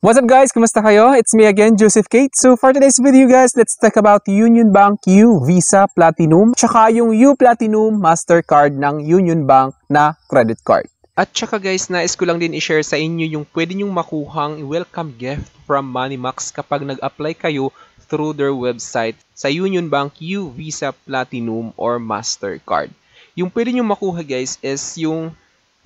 What's up guys? Kumusta kayo? It's me again, Joseph Kate. So for today's video guys, let's talk about Union Bank U Visa Platinum tsaka yung U Platinum Mastercard ng Union Bank na credit card. At tsaka guys, nais ko lang din i-share sa inyo yung pwede nyong makuhang welcome gift from Moneymax kapag nag-apply kayo through their website sa Union Bank U Visa Platinum or Mastercard. Yung pwede nyong makuha guys is yung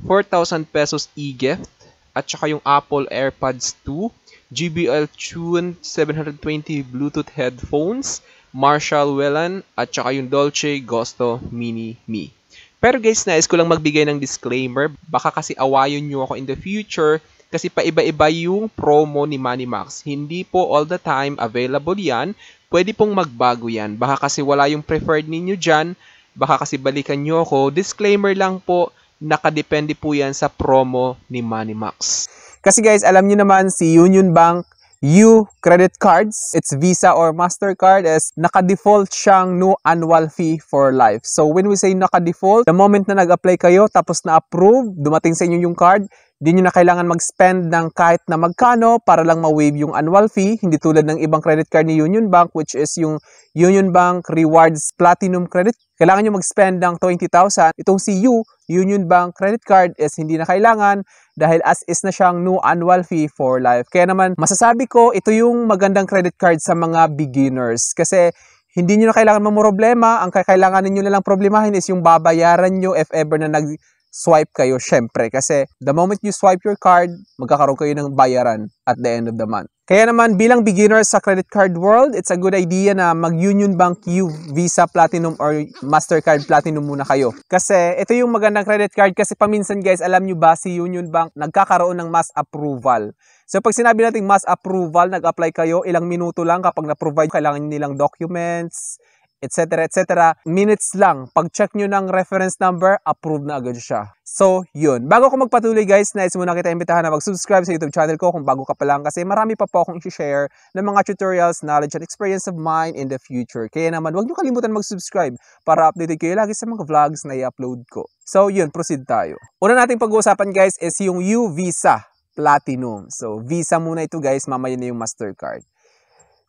4,000 pesos e-gift at saka yung Apple AirPods 2, JBL Tune 720 Bluetooth headphones, Marshall Whelan, at saka yung Dolce Gusto Mini Me. Pero guys, nais ko lang magbigay ng disclaimer. Baka kasi awayon nyo ako in the future kasi paiba-iba yung promo ni Moneymax. Hindi po all the time available yan. Pwede pong magbago yan. Baka kasi wala yung preferred ninyo dyan. Baka kasi balikan nyo ako. Disclaimer lang po. Nakadepende po yan sa promo ni Moneymax. Kasi guys, alam niyo naman si Union Bank U credit cards, it's Visa or Mastercard, is naka-default siyang no annual fee for life. So when we say naka-default, the moment na nag-apply kayo tapos na-approve, dumating sa inyo yung card, di nyo na kailangan mag-spend ng kahit na magkano para lang ma-waive yung annual fee. Hindi tulad ng ibang credit card ni Union Bank, which is yung Union Bank Rewards Platinum Credit. Kailangan nyo mag-spend ng 20,000. Itong si Union Bank Credit Card is hindi na kailangan dahil as is na siyang no annual fee for life. Kaya naman, masasabi ko, ito yung magandang credit card sa mga beginners. Kasi hindi nyo na kailangan mamroblema. Ang kailangan nyo na lang problemahin is yung babayaran nyo if ever na nag-swipe kayo, syempre. Kasi the moment you swipe your card, magkakaroon kayo ng bayaran at the end of the month. Kaya naman, bilang beginners sa credit card world, it's a good idea na mag-Union Bank U Visa Platinum or Mastercard Platinum muna kayo. Kasi ito yung magandang credit card kasi paminsan guys, alam nyo ba si Union Bank nagkakaroon ng mass approval. So pag sinabi natin mass approval, nag-apply kayo, ilang minuto lang kapag na-provide, kailangan nilang documents, etc. etc. Minutes lang. Pag-check nyo ng reference number, approve na agad siya. So, yun. Bago ko magpatuloy guys, nais muna kita imbitahan na mag-subscribe sa YouTube channel ko kung bago ka pa lang kasi marami pa po akong i-share ng mga tutorials, knowledge, and experience of mine in the future. Kaya naman, huwag nyo kalimutan mag-subscribe para updated kayo lagi sa mga vlogs na i-upload ko. So, yun. Proceed tayo. Una nating pag-uusapan guys is yung U Visa Platinum. So, Visa muna ito guys, mamaya na yung Mastercard.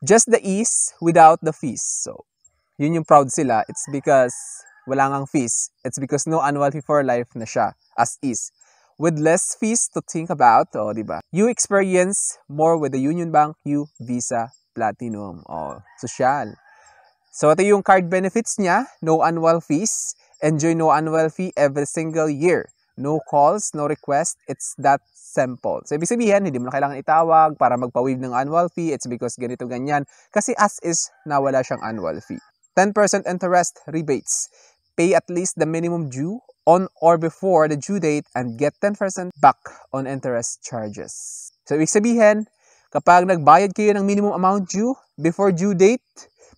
Just the ease without the fees. So, yun yung proud sila. It's because wala ngang fees. It's because no annual fee for life na siya as is. With less fees to think about, diba? You experience more with the Union Bank U Visa Platinum. Social. So ito yung card benefits niya. No annual fees. Enjoy no annual fee every single year. No calls, no request. It's that simple. So ibig sabihin, hindi mo na kailangan itawag para magpa-waive ng annual fee. It's because ganito ganyan. Kasi as is na wala siyang annual fee. 10% interest rebates. Pay at least the minimum due on or before the due date and get 10% back on interest charges. So, ibig sabihin, kapag nagbayad kayo ng minimum amount due before due date,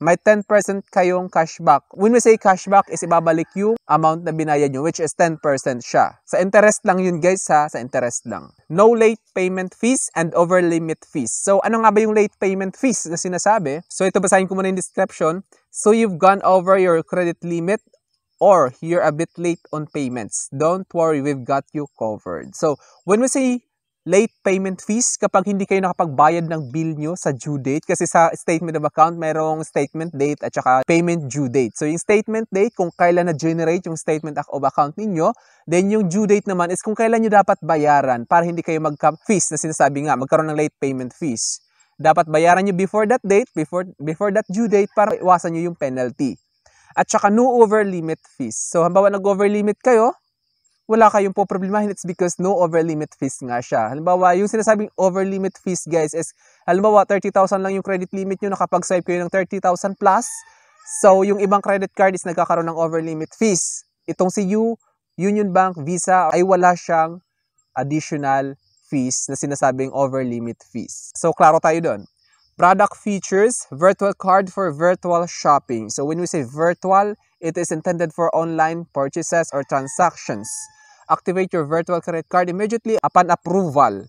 may 10% kayong cashback. When we say cashback, is ibabalik yung amount na binayad nyo, which is 10% siya. Sa interest lang yun guys ha, sa interest lang. No late payment fees and over limit fees. So ano nga ba yung late payment fees na sinasabi? So ito basahin ko muna yung description. So you've gone over your credit limit or you're a bit late on payments. Don't worry, we've got you covered. So when we say late payment fees, kapag hindi kayo nakapagbayad ng bill nyo sa due date, kasi sa statement of account, mayroong statement date at saka payment due date. So yung statement date, kung kailan na-generate yung statement of account ninyo, then yung due date naman is kung kailan nyo dapat bayaran para hindi kayo magka-fees na sinasabi nga, magkaroon ng late payment fees. Dapat bayaran nyo before that date, before that due date para iwasan nyo yung penalty. At saka no over limit fees. So halimbawa nag-over limit kayo, wala kayong po problemahin. It's because no over limit fees nga siya. Halimbawa, yung sinasabing over limit fees guys is, halimbawa 30,000 lang yung credit limit nyo, nakapag-swipe kayo ng 30,000 plus. So yung ibang credit card is nagkakaroon ng over limit fees. Itong si Union Bank Visa ay wala siyang additional fees na sinasabing over limit fees. So klaro tayo doon. Product features, virtual card for virtual shopping. So when we say virtual, it is intended for online purchases or transactions. Activate your virtual credit card immediately upon approval.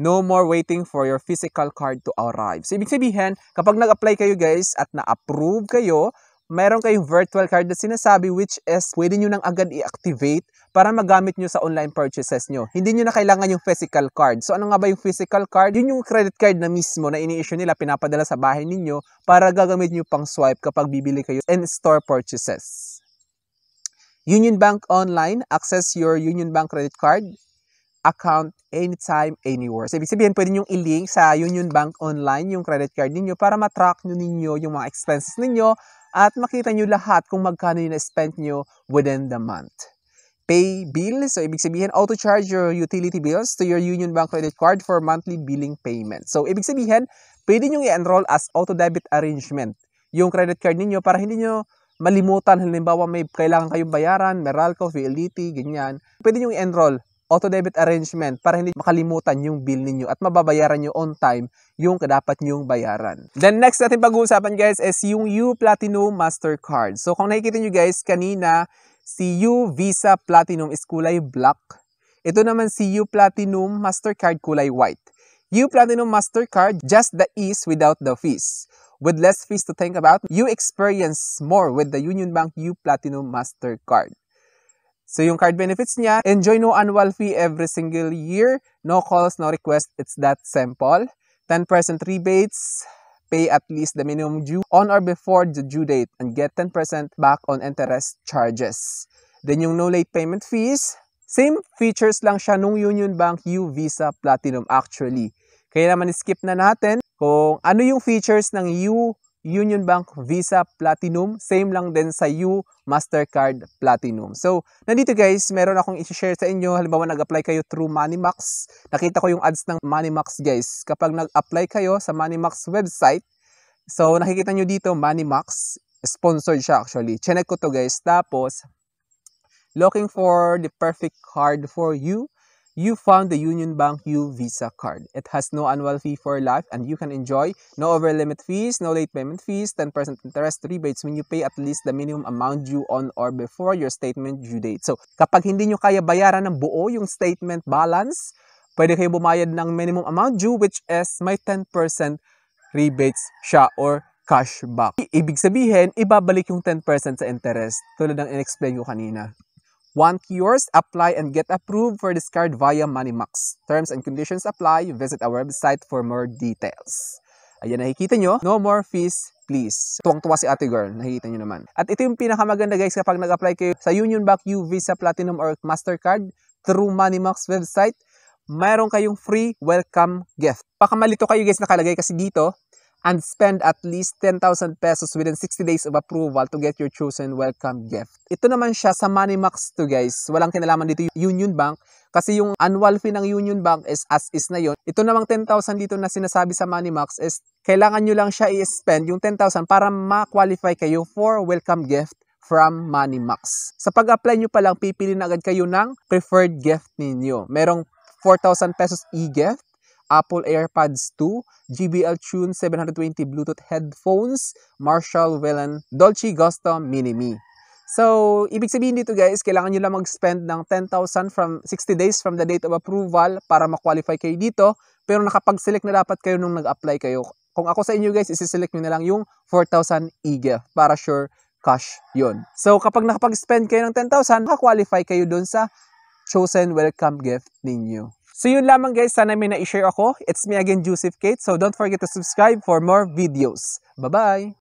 No more waiting for your physical card to arrive. So ibig sabihin, kapag nag-apply kayo guys at na-approve kayo, meron kayong virtual card na sinasabi which is pwede nyo nang agad i-activate para magamit nyo sa online purchases nyo. Hindi nyo na kailangan yung physical card. So ano nga ba yung physical card? Yun yung credit card na mismo na ini-issue nila, pinapadala sa bahay ninyo para gagamit nyo pang swipe kapag bibili kayo in-store purchases. Union Bank Online, access your Union Bank credit card account anytime, anywhere. So, ibig sabihin, pwede nyo i-link sa Union Bank Online yung credit card ninyo para matrack nyo ninyo yung mga expenses ninyo at makita nyo lahat kung magkano yung na-spend nyo within the month. Pay bill. So, ibig sabihin, auto-charge your utility bills to your Union Bank credit card for monthly billing payment. So, ibig sabihin, pwede nyo i-enroll as auto-debit arrangement yung credit card ninyo para hindi nyo malimutan. Halimbawa, may kailangan kayong bayaran, Meralco, PLDT, ganyan. Pwede nyo i-enroll auto-debit arrangement para hindi makalimutan yung bill ninyo at mababayaran nyo on time yung dapat nyong bayaran. Then next natin pag-uusapan guys is yung U Platinum Mastercard. So kung nakikita nyo guys kanina, si U Visa Platinum is kulay black. Ito naman si U Platinum Mastercard kulay white. U Platinum Mastercard, just the ease without the fees. With less fees to think about, you experience more with the Union Bank U Platinum Mastercard. So yung card benefits niya, enjoy no annual fee every single year, no calls, no request, it's that simple. 10% rebates, pay at least the minimum due on or before the due date and get 10% back on interest charges. Then yung no late payment fees, same features lang siya nung Union Bank U Visa Platinum actually. Kaya naman skip na natin kung ano yung features ng U Union Bank Visa Platinum, same lang din sa U Mastercard Platinum. So, nandito guys, meron akong i-share sa inyo. Halimbawa, nag-apply kayo through Moneymax. Nakita ko yung ads ng Moneymax guys. Kapag nag-apply kayo sa Moneymax website, so nakikita nyo dito, Moneymax, sponsored siya actually. Chinek ko to guys. Tapos, looking for the perfect card for you. You found the Union Bank U Visa card. It has no annual fee for life and you can enjoy no over limit fees, no late payment fees, 10% interest rebates when you pay at least the minimum amount due on or before your statement due date. So, kapag hindi nyo kaya bayaran ng buo yung statement balance, pwede kayo bumayad ng minimum amount due which is may 10% rebates siya or cashback. Ibig sabihin, ibabalik yung 10% sa interest tulad ng in-explain ko kanina. Want yours? Apply and get approved for this card via Moneymax. Terms and conditions apply. Visit our website for more details. Ayan, nakikita nyo. No more fees, please. Tuwang-tuwa si ate girl. Nakikita nyo naman. At ito yung pinakamaganda guys kapag nag-apply kayo sa Union Bank U Visa Platinum or Mastercard through Moneymax website, mayroon kayong free welcome gift. Baka malito kayo guys nakalagay kasi dito, and spend at least 10,000 pesos within 60 days of approval to get your chosen welcome gift. Ito naman siya sa Moneymax to guys. Walang kinalaman dito yung Union Bank kasi yung annual fee ng Union Bank is as is na yon. Ito namang 10,000 dito na sinasabi sa Moneymax is kailangan nyo lang siya i-spend yung 10,000 para ma-qualify kayo for welcome gift from Moneymax. Sa pag-apply nyo pa lang, pipili na agad kayo ng preferred gift ninyo. Merong 4,000 pesos e-gift, Apple AirPods 2, JBL Tune 720 Bluetooth headphones, Marshall Whelan Dolce Gusto Mini-Me. So, ibig sabihin dito guys, kailangan nyo lang mag-spend ng 10,000 from 60 days from the date of approval para ma-qualify kayo dito. Pero nakapag-select na dapat kayo nung nag-apply kayo. Kung ako sa inyo guys, isi-select nyo na lang yung 4,000 e-gift para sure cash yun. So, kapag nakapag-spend kayo ng 10,000, maka-qualify kayo dun sa chosen welcome gift ninyo. So yun lamang guys, sana may na-share ako. It's me again, Joseph Kate. So don't forget to subscribe for more videos. Bye-bye!